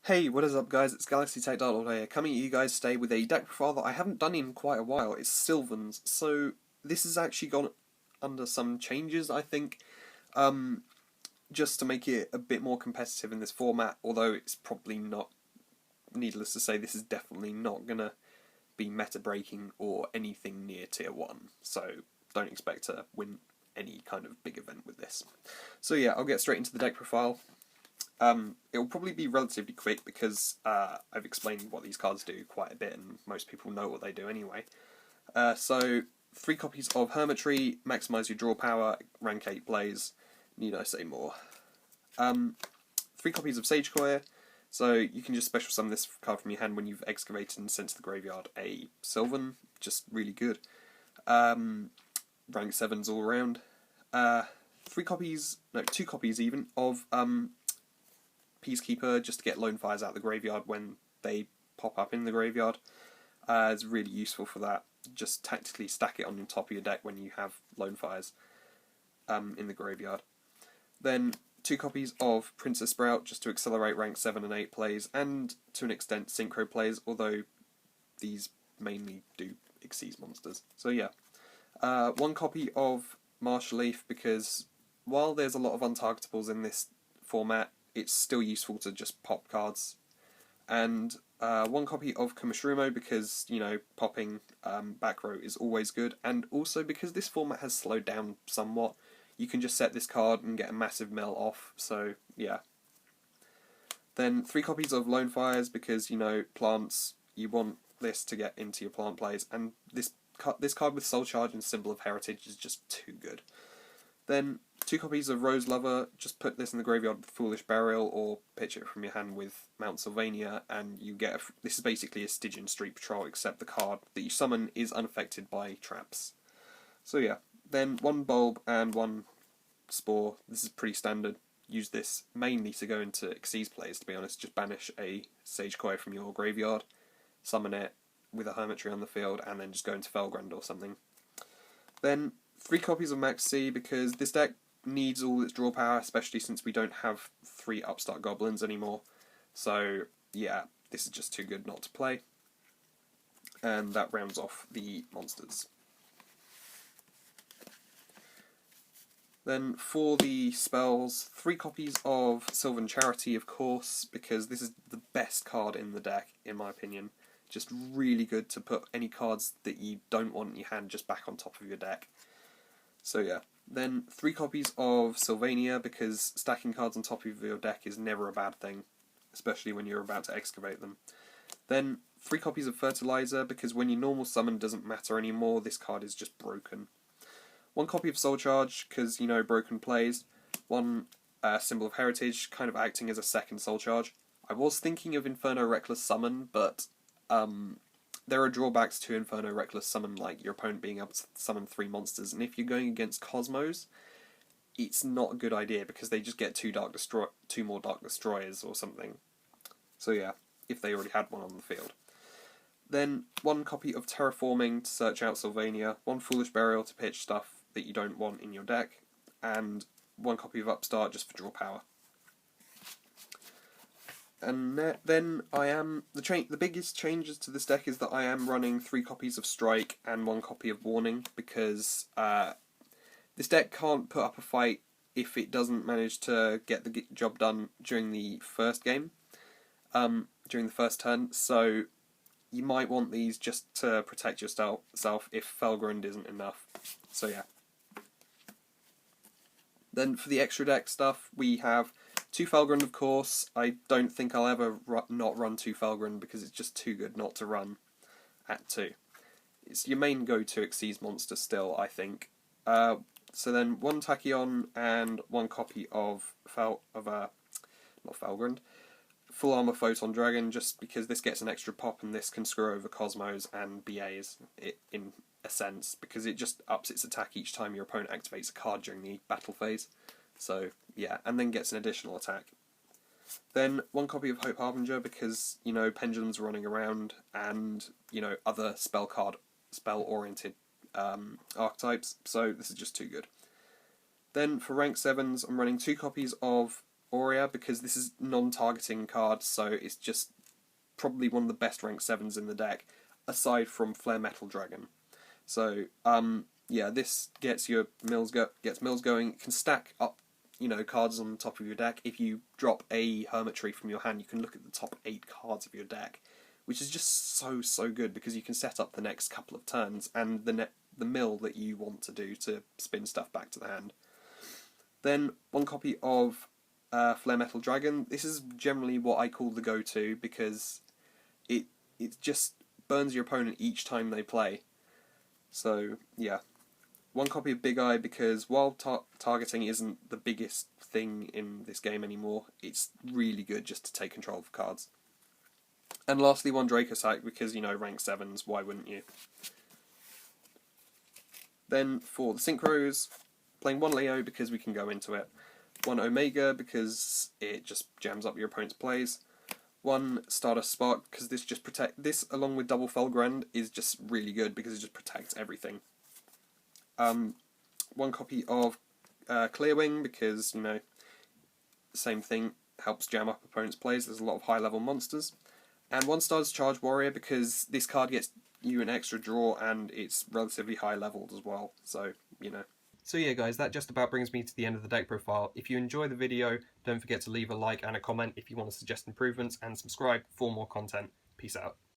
Hey, what is up guys, it's GalaxyTech here, coming at you guys today with a deck profile that I haven't done in quite a while. It's Sylvan's, so this has actually gone under some changes, I think, just to make it a bit more competitive in this format, although it's probably not, needless to say, this is definitely not going to be meta-breaking or anything near Tier 1, so don't expect to win any kind of big event with this. So yeah, I'll get straight into the deck profile. It will probably be relatively quick because I've explained what these cards do quite a bit and most people know what they do anyway. So, 3 copies of Hermitree, maximise your draw power, rank 8 plays, need I say more. 3 copies of Sagequoia, so you can just special summon this card from your hand when you've excavated and sent to the graveyard a Sylvan, just really good. Rank 7s all around. 2 copies even, of Peaskeeper, just to get Lonefires out of the graveyard when they pop up in the graveyard. It's really useful for that. Just tactically stack it on the top of your deck when you have Lonefires in the graveyard. Then 2 copies of Princessprout, just to accelerate rank 7 and 8 plays, and to an extent synchro plays, although these mainly do Xyz monsters. So yeah. 1 copy of Mashalleaf, because while there's a lot of untargetables in this format, it's still useful to just pop cards. And 1 copy of Komushroomo, because, you know, popping back row is always good, and also because this format has slowed down somewhat, you can just set this card and get a massive mill off, so yeah. Then 3 copies of Lonefires, because, you know, plants, you want this to get into your plant plays, and this card with Soul Charge and Symbol of Heritage is just too good. Then 2 copies of Rose Lover, just put this in the graveyard with Foolish Burial, or pitch it from your hand with Mount Sylvania, and you get this is basically a Stygian Street Patrol, except the card that you summon is unaffected by traps. So yeah, then 1 Bulb and 1 Spore, this is pretty standard. Use this mainly to go into Xyz plays, to be honest. Just banish a Sagequoia from your graveyard, summon it with a Hermitree on the field, and then just go into Felgrand or something. Then 3 copies of Maxx, because this deck needs all its draw power, especially since we don't have 3 Upstart Goblins anymore. So yeah, this is just too good not to play. And that rounds off the monsters. Then for the spells, 3 copies of Sylvan Charity, of course, because this is the best card in the deck, in my opinion. Just really good to put any cards that you don't want in your hand just back on top of your deck. So yeah. Then 3 copies of Sylvania, because stacking cards on top of your deck is never a bad thing, especially when you're about to excavate them. Then 3 copies of Fertilizer, because when your normal summon doesn't matter anymore, this card is just broken. 1 copy of Soul Charge, because, you know, broken plays. 1 Symbol of Heritage, kind of acting as a second Soul Charge. I was thinking of Inferno Reckless Summon, but there are drawbacks to Inferno Reckless Summon, like your opponent being able to summon 3 monsters, and if you're going against Cosmos, it's not a good idea, because they just get 2 more Dark Destroyers or something. So yeah, if they already had one on the field. Then 1 copy of Terraforming to search out Sylvania, 1 Foolish Burial to pitch stuff that you don't want in your deck, and 1 copy of Upstart just for draw power. And then the biggest changes to this deck is that I am running 3 copies of Strike and 1 copy of Warning, because this deck can't put up a fight if it doesn't manage to get the job done during the first game, during the first turn, so you might want these just to protect yourself if Felgrand isn't enough. So yeah. Then for the extra deck stuff, we have 2 Felgrand, of course. I don't think I'll ever not run 2 Felgrand, because it's just too good not to run at 2. It's your main go-to Xyz monster still, I think. So then 1 Tachyon and 1 copy of not Felgrand, Full Armor TachyonDragon, just because this gets an extra pop and this can screw over Cosmos and BAs in a sense, because it just ups its attack each time your opponent activates a card during the battle phase. So yeah, and then gets an additional attack. Then 1 copy of Hope Harbinger, because, you know, Pendulum's running around, and, you know, other spell-oriented archetypes, so this is just too good. Then for rank 7s, I'm running 2 copies of Warrior, because this is non-targeting card, so it's just probably one of the best rank 7s in the deck, aside from Flare Metal Dragon. So, yeah, this gets your mills going. It can stack up, you know, cards on the top of your deck. If you drop a Hermitree from your hand, you can look at the top 8 cards of your deck, which is just so good, because you can set up the next couple of turns and the mill that you want to do to spin stuff back to the hand. Then 1 copy of Flare Metal Dragon. This is generally what I call the go-to, because it just burns your opponent each time they play. So, yeah. 1 copy of Big Eye, because while targeting isn't the biggest thing in this game anymore, it's really good just to take control of cards. And lastly, 1 Dracocyte, because, you know, rank 7s, why wouldn't you? Then for the Synchros, playing 1 Leo, because we can go into it. 1 Omega, because it just jams up your opponent's plays. 1 Stardust Spark, because this just this along with Double Felgrand is just really good, because it just protects everything. 1 copy of Clearwing, because, you know, same thing, helps jam up opponent's plays. There's a lot of high level monsters. And 1 Stardust Charge Warrior, because this card gets you an extra draw and it's relatively high leveled as well, so, you know. So yeah guys, that just about brings me to the end of the deck profile. If you enjoy the video, don't forget to leave a like and a comment if you want to suggest improvements, and subscribe for more content. Peace out.